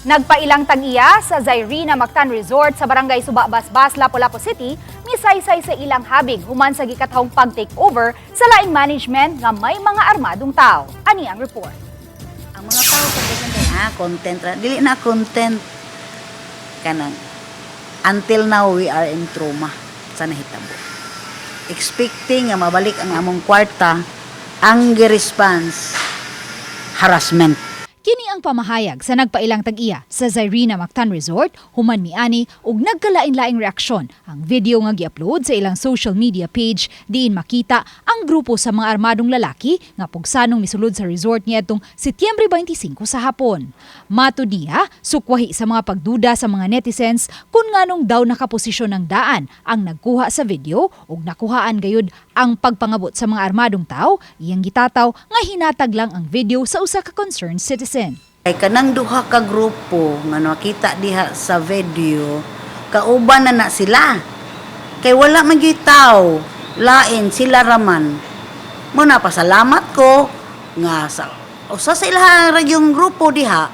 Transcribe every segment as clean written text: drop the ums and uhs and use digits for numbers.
Nagpailang tag-iya sa Zairina Mactan Resort sa Barangay Suba, Basbas, Lapu-Lapu City, misaysay sa ilang habig human sa gikatahong pag-takeover sa laing management nga may mga armadong tao. Ani ang report. Ang mga tao content ra. Dili na content kanang until now we are in trauma sa nahitabo. Expecting nga mabalik ang among kwarta, ang response harassment. Kini ang pamahayag sa nagpailang tag-iya sa Zairina Mactan Resort, human miani ug nagkalain-laing reaksyon ang video nga gi-upload sa ilang social media page diin makita ang grupo sa mga armadong lalaki nga pugsanong misulod sa resort niadtong Setyembre 25 sa hapon. Matud niya, sukwahi sa mga pagduda sa mga netizens kung nganong daw nakaposisyon ng daan ang nagkuha sa video ug nakuhaan gayud ang pagpangabot sa mga armadong tao, iyang gitataw nga hinatag lang ang video sa usa ka concerned citizen. Ay kanang duha ka grupo nga nakita diha sa video, kauban na sila. Kay wala man gyud tawo, lain sila raman. Mo na pasalamat ko nga sa usa sa ilang ragyong grupo diha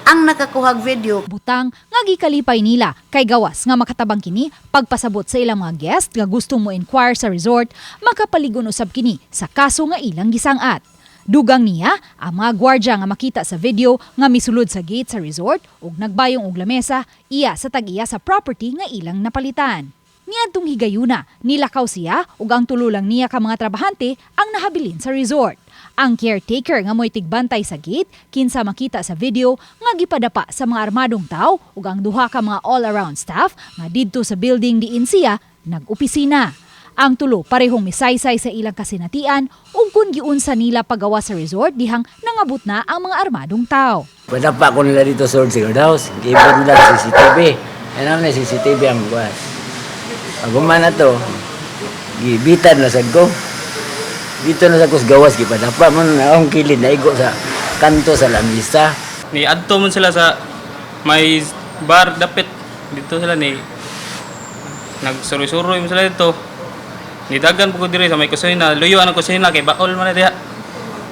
ang nakakuhag video. Butang nga gikalipay nila kay gawas nga makatabang kini pagpasabot sa ilang mga guest nga gustong mo inquire sa resort, makapaligon usab kini sa kaso nga ilang gisangat. Dugang niya ang mga gwardya nga makita sa video nga misulod sa gate sa resort ug nagbayong og lamesa iya sa tag-iya sa property nga ilang napalitan. Niadtong higayuna, nilakaw siya ug ang tulo lang niya ka mga trabahante ang nahabilin sa resort. Ang caretaker nga mo'y tigbantay sa gate kinsa makita sa video nga gipadapa sa mga armadong tao ug ang duha ka mga all-around staff nga didto sa building diin siya nag-opisina. Ang tulo parehong misaysay sa ilang kasinatian ug kun giunsa nila pagawa sa resort dihang nangabot na ang mga armadong tao. Padapa ko nila dito sa Sigurd House. Giibot nila sa CCTV. Ano na CCTV ang buwas. Agumana to, gibitan na sad ko. Dito na sa kus gawas gipadapa man na akong kilid na igo sa kanto sa lamisa. Ni adto man sila sa may bar dapit dito sila ni nagsuroy-suroy mo sila dito. Ni dagan po ko diri sa may kusina, luyo ang kusina kay baol man na diha.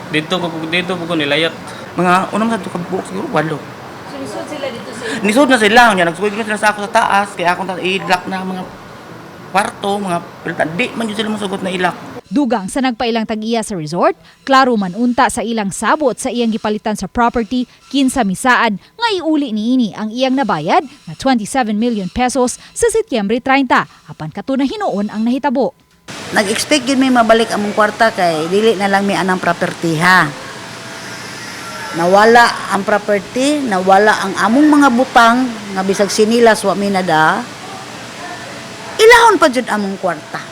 Dito po ko nilayat. Mga unang sa buok siguro walo. Sunisod sila dito sa nisod na sila, nya nagsuwig na sila sa ako sa taas kaya akong i-lock na mga kwarto, mga di man yun sila masugot na ilak. Dugang sa nagpailang tag-iya sa resort, klaro man unta sa ilang sabot sa iyang gipalitan sa property kinsa misaad nga iuli niini ang iyang nabayad na 27 million pesos sa Setyembre 30 apan katuna hinuon ang nahitabo. Nag-expect yun may mabalik among kwarta kay dili na lang may anang property ha. Nawala ang property, nawala ang among mga butang nga bisag sinilas wa minada. Ilahon pa jud among kwarta.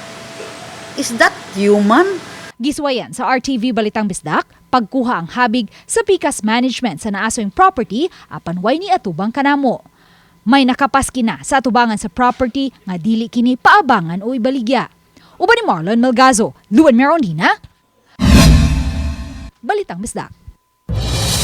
Is that human? Giswayan sa RTV Balitang Bisdak, pagkuha ang habig sa Pikas Management sa naasoing property apan way ni atubang kanamo. May nakapaski na sa atubangan sa property nga dili kini paabangan o ibaligya. Uban ni Marlon Melgazo, Luan Merondina, Balitang Bisdak.